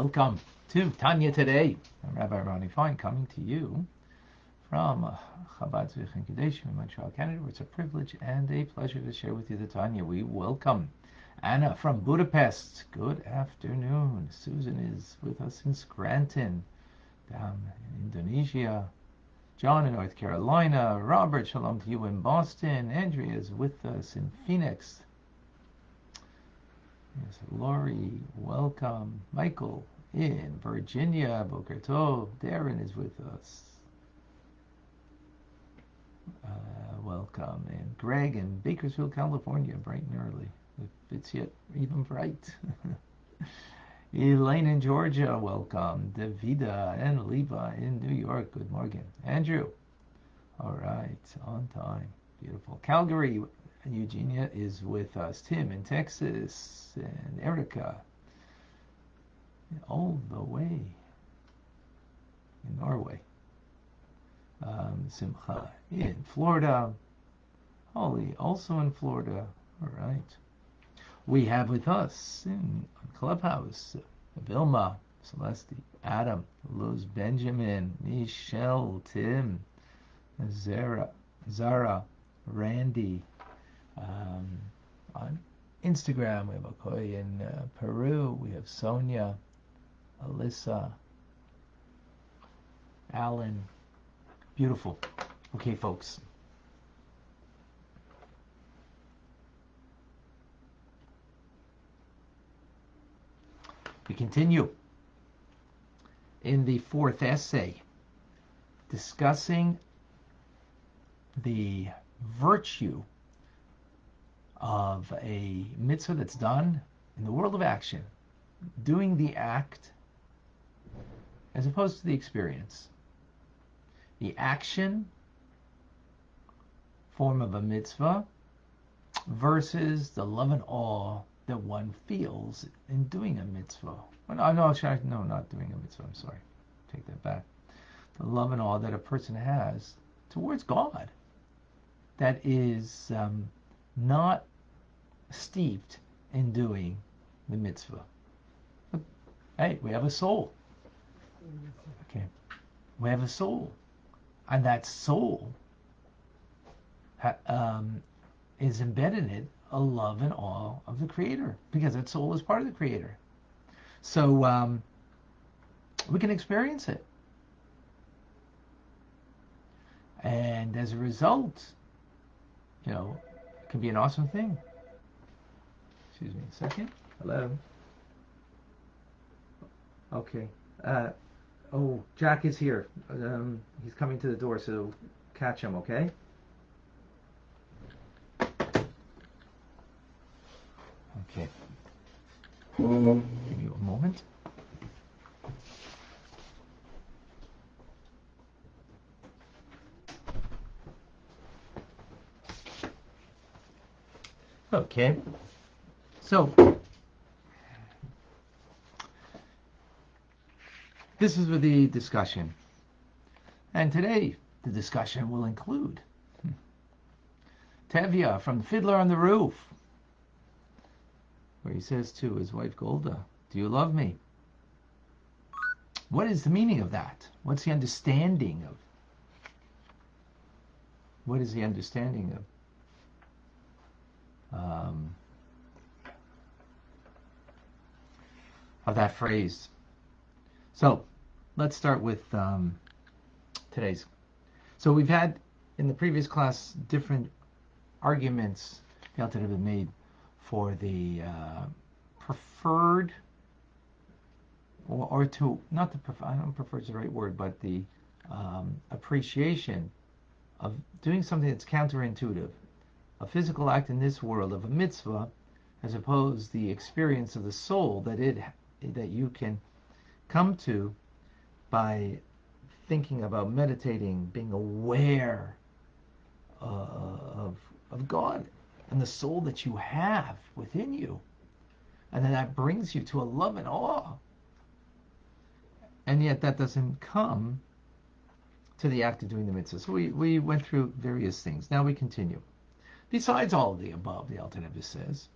Welcome to Tanya Today. I'm Rabbi Ronnie Fine, coming to you from Chabad in Montreal, Canada. It's a privilege and a pleasure to share with you the Tanya. We welcome Anna from Budapest. Good afternoon. Susan is with us in Scranton, down in Indonesia. John in North Carolina. Robert, shalom to you in Boston. Andrea is with us in Phoenix. Yes, Lori, welcome. Michael in Virginia. Boker Tov. Darren is with us. Welcome. And Greg in Bakersfield, California, bright and early. If it's yet even bright. Elaine in Georgia, welcome. Davida and Leva in New York, good morning. Andrew, all right, on time. Beautiful. Calgary, Eugenia is with us. Tim in Texas and Erica all the way in Norway. Simcha in Florida. Holly also in Florida. All right. We have with us in Clubhouse Vilma, Celeste, Adam, Luz, Benjamin, Michelle, Tim, Zara, Randy. On Instagram, we have Okoye in Peru. We have Sonia, Alyssa, Alan. Beautiful. Okay, folks. We continue in the fourth essay, discussing the virtue of a mitzvah that's done in the world of action, doing the act as opposed to the experience. The action form of a mitzvah versus the love and awe that one feels in doing a mitzvah. No, not doing a mitzvah, I'm sorry. Take that back. The love and awe that a person has towards God that is not steeped in doing the mitzvah. But, hey, we have a soul. Okay. We have a soul. And that soul is embedded in it a love and awe of the Creator, because that soul is part of the Creator. So we can experience it. And as a result, it can be an awesome thing. Excuse me a second. Hello. Okay. Jack is here. He's coming to the door, so catch him, okay? Okay. Give you a moment. Okay. So, this is with the discussion. And today, the discussion will include Tevya from Fiddler on the Roof, where he says to his wife Golda, "Do you love me?" What is the meaning of that? What's the understanding of? What is the understanding of that phrase? So let's start with today's. So we've had in the previous class different arguments that have been made for the preferred, or to not the prefer. I don't know if preferred is the right word, but the appreciation of doing something that's counterintuitive, a physical act in this world of a mitzvah, as opposed to the experience of the soul that you can come to by thinking about meditating, being aware of God and the soul that you have within you, and then that brings you to a love and awe. And yet that doesn't come to the act of doing the mitzvah. So we went through various things. Now we continue. Besides all of the above, the Alter Rebbe says,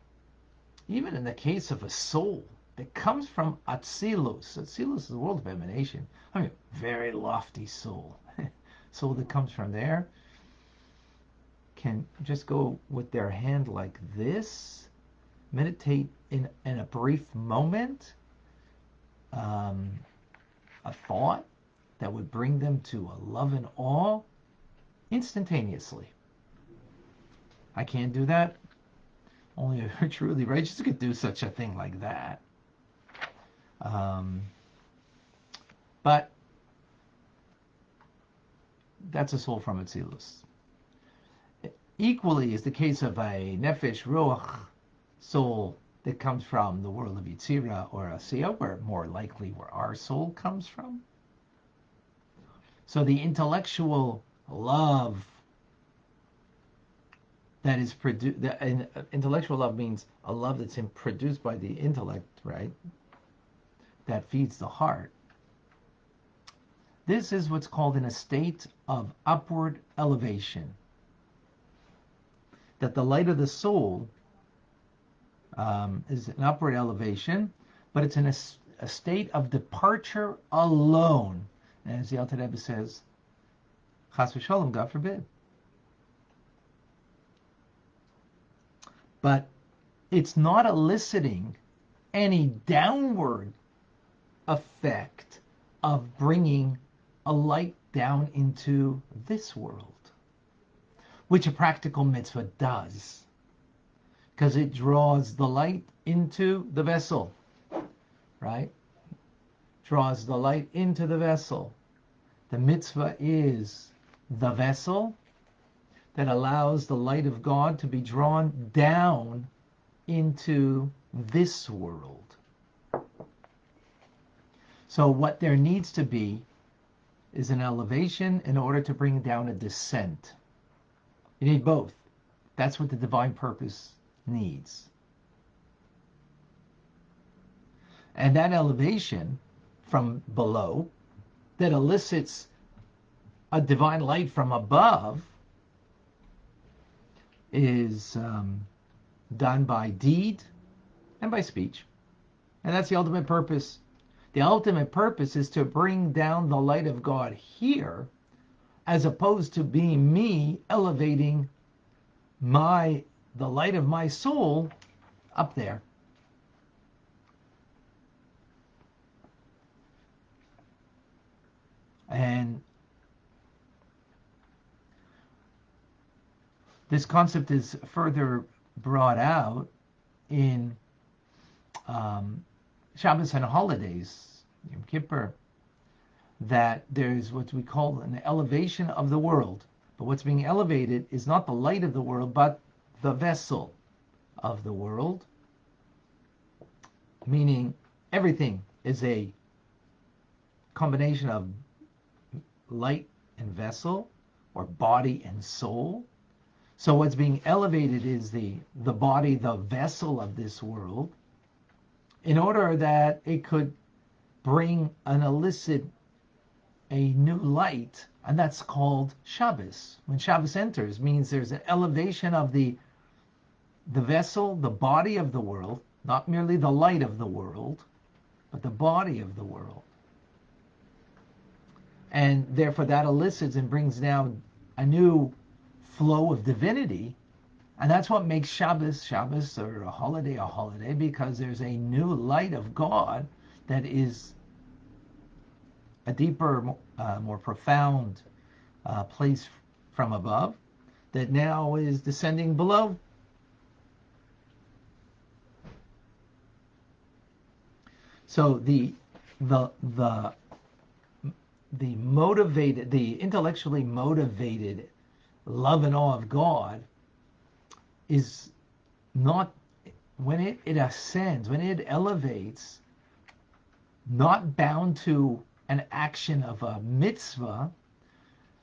even in the case of a soul It comes from Atzilus. Atzilus is the world of emanation. I mean, very lofty soul. Soul that comes from there can just go with their hand like this, meditate in a brief moment, a thought that would bring them to a love and awe instantaneously. I can't do that. Only a truly righteous could do such a thing like that. But that's a soul from Atzilus. Equally is the case of a nefesh ruach soul that comes from the world of Yitzira or Asiya, where more likely where our soul comes from. So the intellectual love that is produced, intellectual love means a love that's produced by the intellect, right? That feeds the heart. This is what's called in a state of upward elevation. That the light of the soul is an upward elevation, but it's in a state of departure alone. And as the Alter Rebbe says, Chas v'sholom, God forbid. But it's not eliciting any downward effect of bringing a light down into this world, which a practical mitzvah does, because it draws the light into the vessel, right? Draws the light into the vessel. The mitzvah is the vessel that allows the light of God to be drawn down into this world. So what there needs to be is an elevation in order to bring down a descent. You need both. That's what the divine purpose needs. And that elevation from below that elicits a divine light from above is done by deed and by speech. And that's the ultimate purpose. The ultimate purpose is to bring down the light of God here, as opposed to being me elevating the light of my soul up there. And this concept is further brought out in Shabbos and holidays, Yom Kippur, that there's what we call an elevation of the world. But what's being elevated is not the light of the world, but the vessel of the world, meaning everything is a combination of light and vessel, or body and soul. So what's being elevated is the body, the vessel of this world, in order that it could bring a new light, and that's called Shabbos. When Shabbos enters, means there's an elevation of the vessel, the body of the world, not merely the light of the world, but the body of the world. And therefore that elicits and brings down a new flow of divinity. And that's what makes Shabbos or a holiday, because there's a new light of God that is a deeper, more profound place from above that now is descending below. So the intellectually motivated love and awe of God is not, when it ascends, when it elevates, not bound to an action of a mitzvah.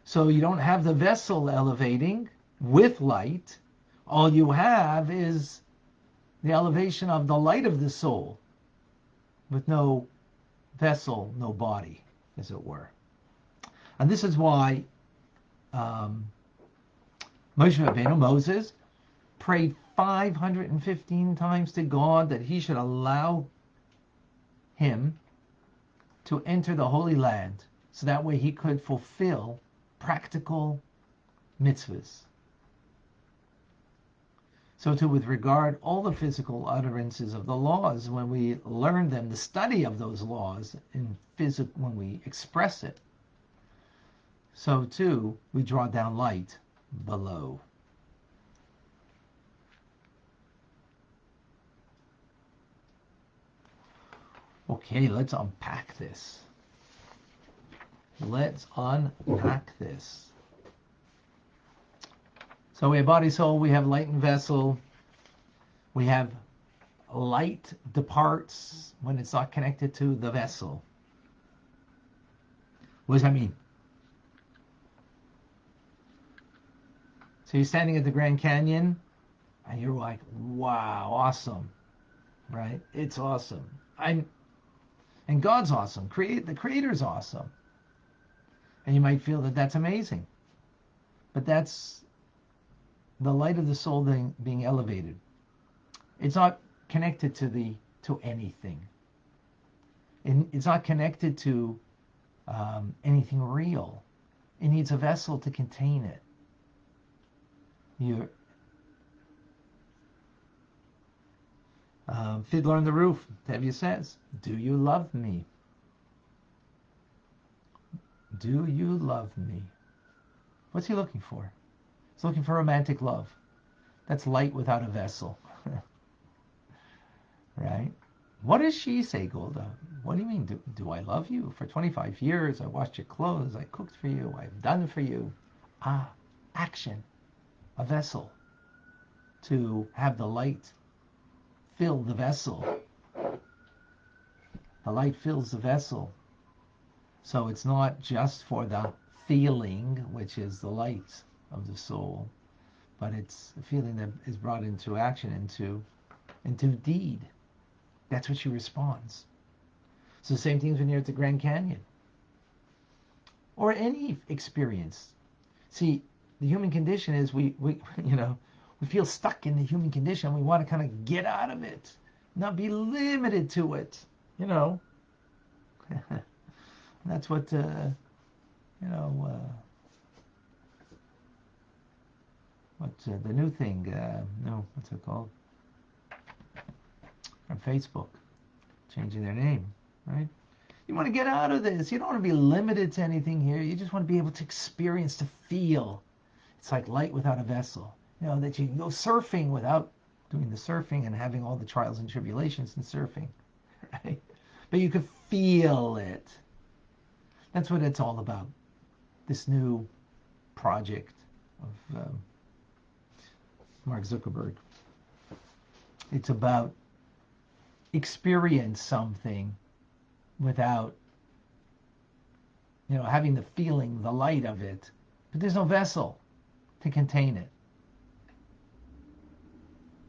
So you don't have the vessel elevating with light. All you have is the elevation of the light of the soul with no vessel, no body, as it were. And this is why Moshe Rabbeinu, Moses, prayed 515 times to God that he should allow him to enter the Holy Land so that way he could fulfill practical mitzvahs. So too with regard all the physical utterances of the laws, when we learn them, the study of those laws in when we express it, so too we draw down light below. Okay, let's unpack this. Let's unpack this. So we have body, soul, we have light and vessel. We have light departs when it's not connected to the vessel. What does that mean? So you're standing at the Grand Canyon and you're like, wow, awesome, right? It's awesome. And God's awesome. The Creator's awesome. And you might feel that that's amazing. But that's the light of the soul being elevated. It's not connected to anything. It's not connected to anything real. It needs a vessel to contain it. Fiddler on the Roof, Tevya says, do you love me? Do you love me? What's he looking for? He's looking for romantic love. That's light without a vessel. Right? What does she say, Golda? What do you mean, do I love you? For 25 years, I washed your clothes, I cooked for you, I've done for you. Action. A vessel. To have the light fill the vessel. The light fills the vessel. So it's not just for the feeling, which is the light of the soul, but it's a feeling that is brought into action, into deed. That's what she responds. So the same things when you're at the Grand Canyon. Or any experience. See, the human condition is we feel stuck in the human condition. We want to kind of get out of it, not be limited to it. That's what what's the new thing? What's it called? On Facebook, changing their name, right? You want to get out of this. You don't want to be limited to anything here. You just want to be able to experience, to feel. It's like light without a vessel. That you can go surfing without doing the surfing and having all the trials and tribulations in surfing, right? But you could feel it. That's what it's all about. This new project of Mark Zuckerberg. It's about experience something without, having the feeling, the light of it, but there's no vessel to contain it.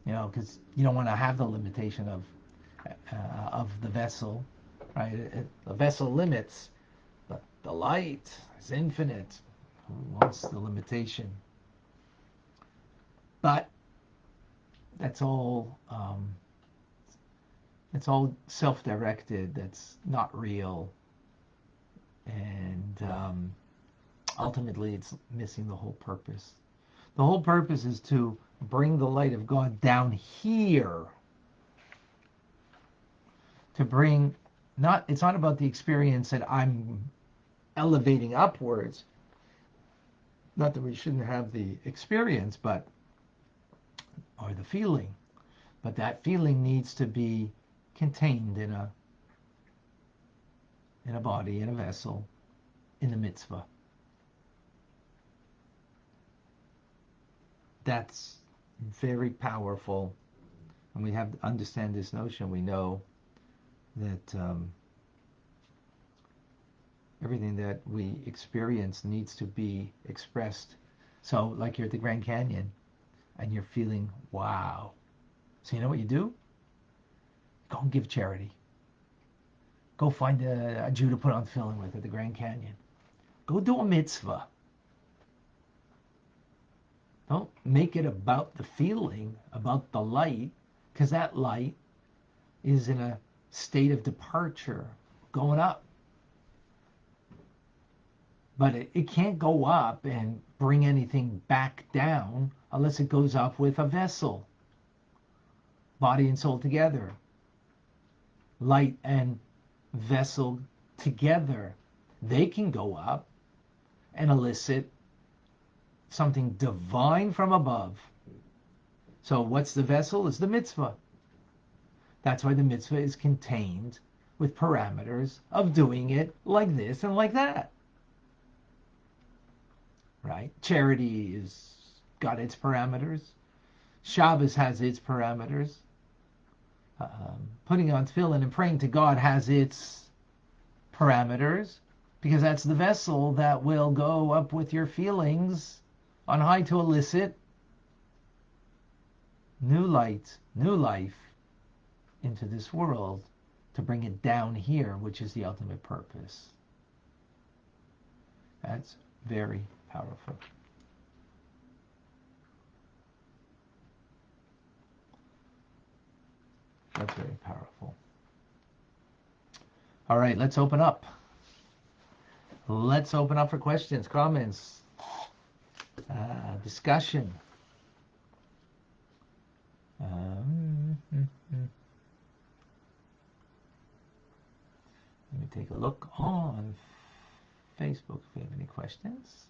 Because you don't want to have the limitation of the vessel, right? The vessel limits, but the light is infinite. Who wants the limitation? But that's all. It's all self-directed. That's not real, and ultimately, it's missing the whole purpose. The whole purpose is to bring the light of God down here. To bring, it's not about the experience that I'm elevating upwards. Not that we shouldn't have the experience, or the feeling, but that feeling needs to be contained in a body, in a vessel, in the mitzvah. That's very powerful, and we have to understand this notion. We know that everything that we experience needs to be expressed. So, like you're at the Grand Canyon, and you're feeling wow. So you know what you do? Go and give charity. Go find a Jew to put on filling with at the Grand Canyon. Go do a mitzvah. Don't make it about the feeling, about the light, because that light is in a state of departure, going up. But it can't go up and bring anything back down unless it goes up with a vessel. Body and soul together. Light and vessel together. They can go up and elicit something divine from above. So what's the vessel? It's the mitzvah. That's why the mitzvah is contained with parameters of doing it like this and like that. Right? Charity is got its parameters. Shabbos has its parameters. Putting on tefillin and praying to God has its parameters, because that's the vessel that will go up with your feelings on high to elicit new light, new life into this world, to bring it down here, which is the ultimate purpose. That's very powerful. That's very powerful. All right, let's open up. Let's open up for questions, comments, discussion. Let me take a look on Facebook if we have any questions.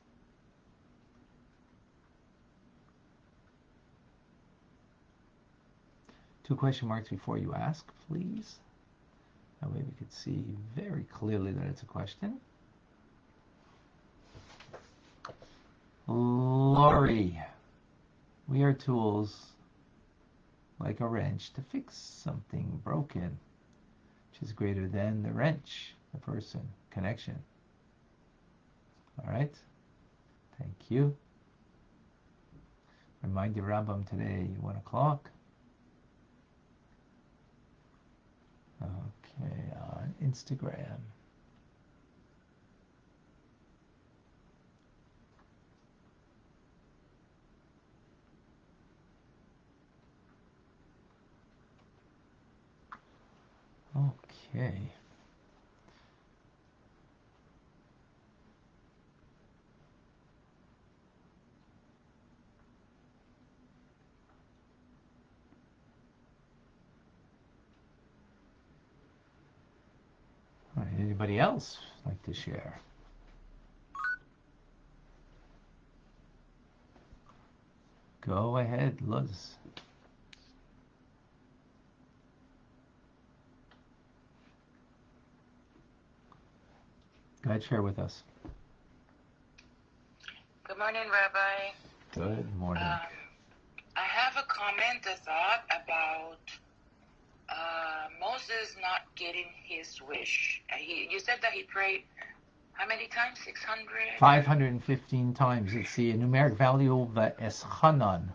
Two question marks before you ask, please. That way we could see very clearly that it's a question. Laurie, we are tools like a wrench to fix something broken, which is greater than the wrench, the person, connection. All right. Thank you. Remind your Rambam today, 1 o'clock. Okay, on Instagram. Okay. All right, anybody else like to share? Go ahead, Luz. Go ahead, share with us. Good morning, Rabbi. Good morning. I have a comment, a thought about Moses not getting his wish. You said that he prayed how many times? 600? 515 times. It's the numeric value of the eschanan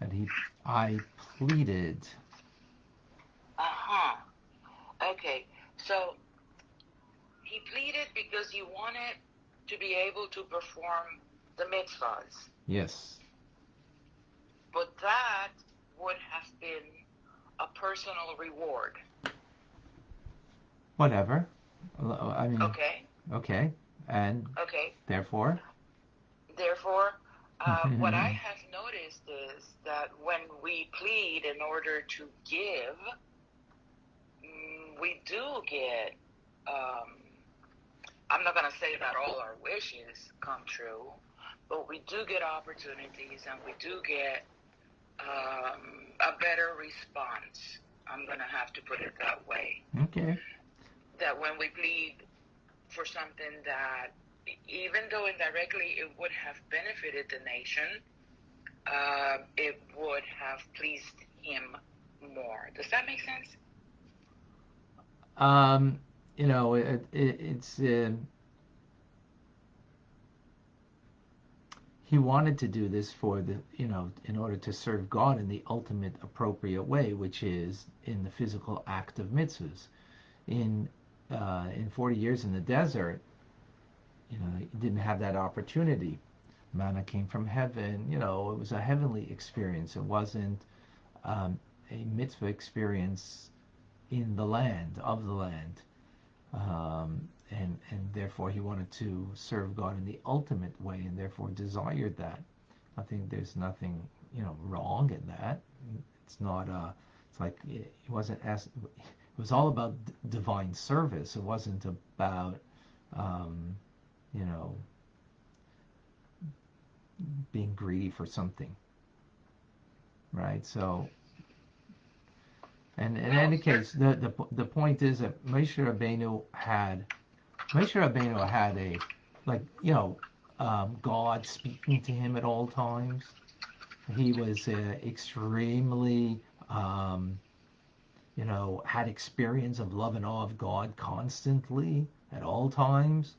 that I pleaded. Okay, so he pleaded because he wanted to be able to perform the mitzvahs. Yes. But that would have been a personal reward. Whatever. I mean. Okay. Okay. And. Okay. Therefore. What I have noticed is that when we plead in order to give, we do get. I'm not going to say that all our wishes come true, but we do get opportunities and we do get a better response. I'm going to have to put it that way. Okay. That when we plead for something that, even though indirectly it would have benefited the nation, it would have pleased him more. Does that make sense? You know, it's he wanted to do this for the, you know, in order to serve God in the ultimate appropriate way, which is in the physical act of mitzvahs. In 40 years in the desert, you know, he didn't have that opportunity. Manna came from heaven. You know, it was a heavenly experience. It wasn't a mitzvah experience in the land, of the land. And therefore he wanted to serve God in the ultimate way, and therefore desired that. There's nothing, wrong in that. It's not it's like it wasn't asked. It was all about divine service. It wasn't about, you know, being greedy for something, right? So, and in any case, the point is that Moshe Rabbeinu had a, like, God speaking to him at all times. He was extremely, had experience of love and awe of God constantly at all times.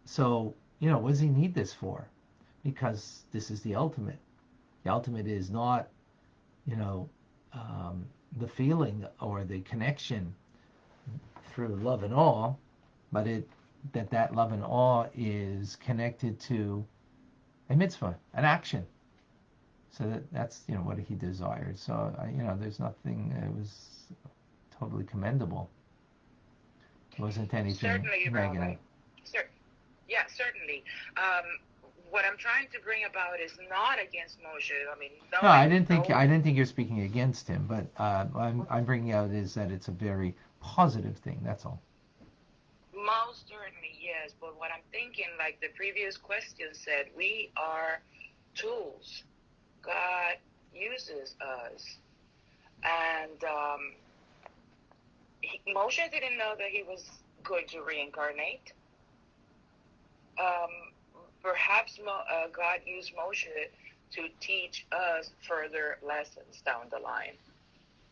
So, what does he need this for? Because this is the ultimate. The ultimate is not, the feeling or the connection through love and awe, but that love and awe is connected to a mitzvah, an action. So that's what he desired. So there's nothing. It was totally commendable. It wasn't anything Certainly, negative. Rabbi. Yeah, certainly. What I'm trying to bring about is not against Moshe. I mean, No, I didn't think you're speaking against him, but I'm bringing out is that it's a very positive thing. That's all. Most certainly, yes. But what I'm thinking, like the previous question said, we are tools. God uses us. And Moshe didn't know that he was going to reincarnate. Perhaps God used Moshe to teach us further lessons down the line.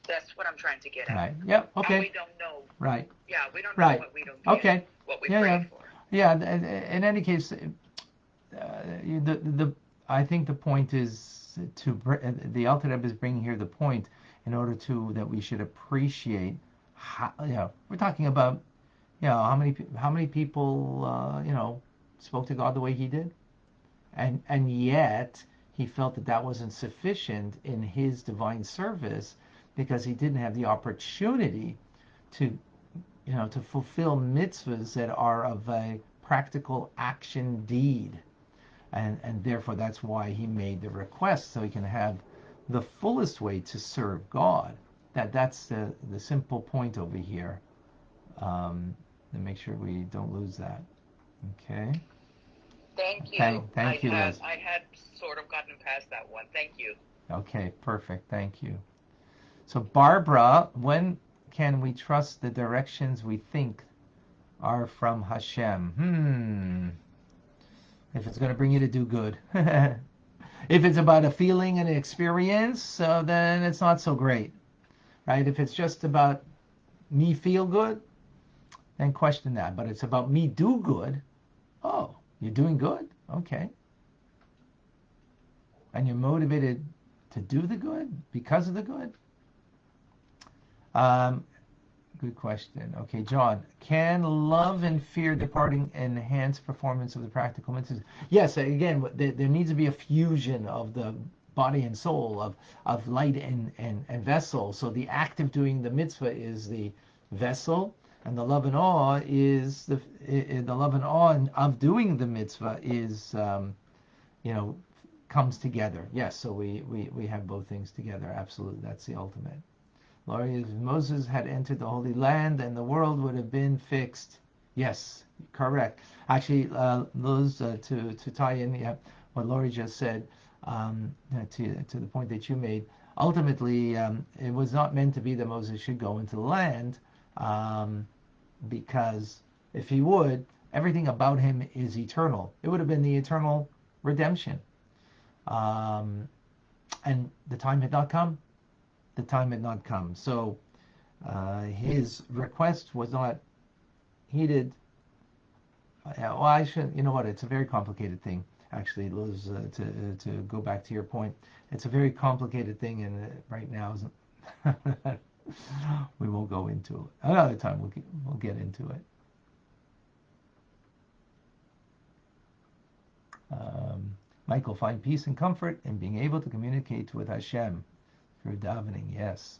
That's what I'm trying to get at. Right. Yeah. Okay. And we don't know. Right. Yeah, we don't know what we don't get. Okay. What we pray for. Yeah. In any case, I think the point is the Alter Rebbe is bringing here the point in order that we should appreciate how, we're talking about, how many people spoke to God the way he did, and yet he felt that wasn't sufficient in his divine service because he didn't have the opportunity to fulfill mitzvahs that are of a practical action deed. And therefore that's why he made the request, so he can have the fullest way to serve God. That's the simple point over here. To make sure we don't lose that. Okay. Thank you. Thank you, Liz. I had sort of gotten past that one. Thank you. Okay, perfect. Thank you. So Barbara, when can we trust the directions we think are from Hashem? If it's going to bring you to do good. If it's about a feeling and an experience, then it's not so great, right? If it's just about me feel good, then question that. But it's about me do good. Oh, you're doing good? Okay. And you're motivated to do the good because of the good? Good question. Okay, John, can love and fear departing enhance performance of the practical mitzvahs? Yes, again, there needs to be a fusion of the body and soul, of light and vessel. So the act of doing the mitzvah is the vessel, and the love and awe is the love and awe of doing the mitzvah is, comes together. Yes, so we have both things together. Absolutely, that's the ultimate. Laurie, if Moses had entered the Holy Land, and the world would have been fixed. Yes, correct. Actually, those to tie in what Laurie just said, to the point that you made. Ultimately, it was not meant to be that Moses should go into the land, because if he would, everything about him is eternal. It would have been the eternal redemption, and the time had not come. The time had not come. So his request was not heeded. Well, I should. You know what? It's a very complicated thing, actually, Liz. To go back to your point, it's a very complicated thing, and right now isn't. We won't go into it. Another time we'll get into it. Michael, find peace and comfort in being able to communicate with Hashem through davening. Yes.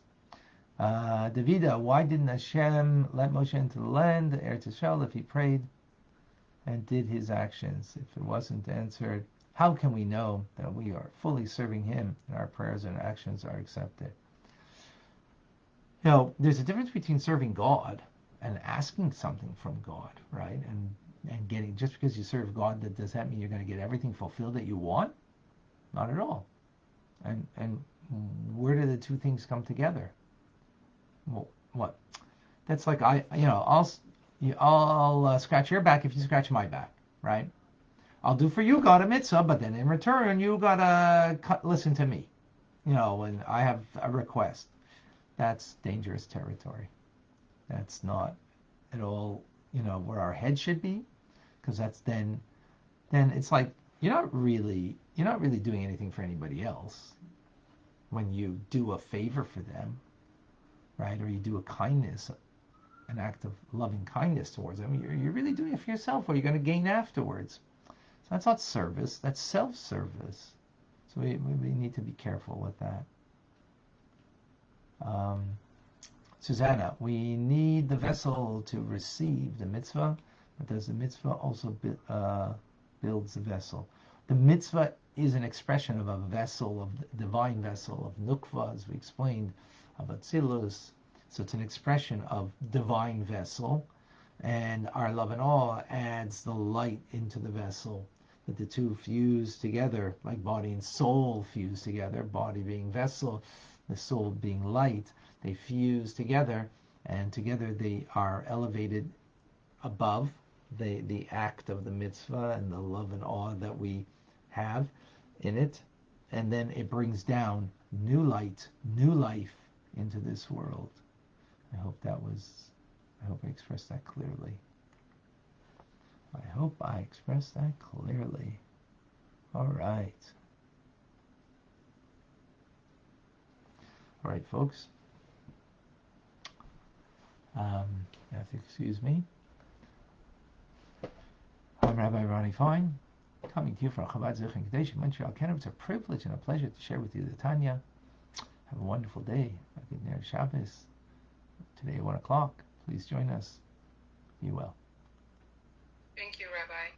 Davida, why didn't Hashem let Moshe into the land, Eretz Yisrael, if he prayed and did his actions? If it wasn't answered, how can we know that we are fully serving him and our prayers and actions are accepted? There's a difference between serving God and asking something from God, right? And getting, just because you serve God, does that mean you're going to get everything fulfilled that you want? Not at all. And where do the two things come together? Well, what? That's like I'll scratch your back if you scratch my back, right? I'll do for you, God, a mitzvah, but then in return you gotta listen to me, when I have a request. That's dangerous territory. That's not at all, where our head should be, because that's then it's like you're not really doing anything for anybody else when you do a favor for them, right? Or you do a kindness, an act of loving kindness towards them. You're really doing it for yourself. What are you going to gain afterwards? So that's not service. That's self-service. So we need to be careful with that. Susanna, we need the vessel to receive the mitzvah, but does the mitzvah also builds the vessel? The mitzvah is an expression of a vessel, of the divine vessel, of nukva, as we explained, of atzilus. So it's an expression of divine vessel, and our love and awe adds the light into the vessel, that the two fuse together, like body and soul fuse together, body being vessel, the soul being light. They fuse together, and together they are elevated above the act of the mitzvah and the love and awe that we have in it, and then it brings down new light, new life into this world. I hope I expressed that clearly. I hope I expressed that clearly. All right. All right, folks. You have to excuse me. I'm Rabbi Ronnie Fine, coming to you from Chabad Zich in Kadesh, Montreal, Canada. It's a privilege and a pleasure to share with you the Tanya. Have a wonderful day. A good Ner Shabbos. Today at 1 o'clock. Please join us. Be well. Thank you, Rabbi.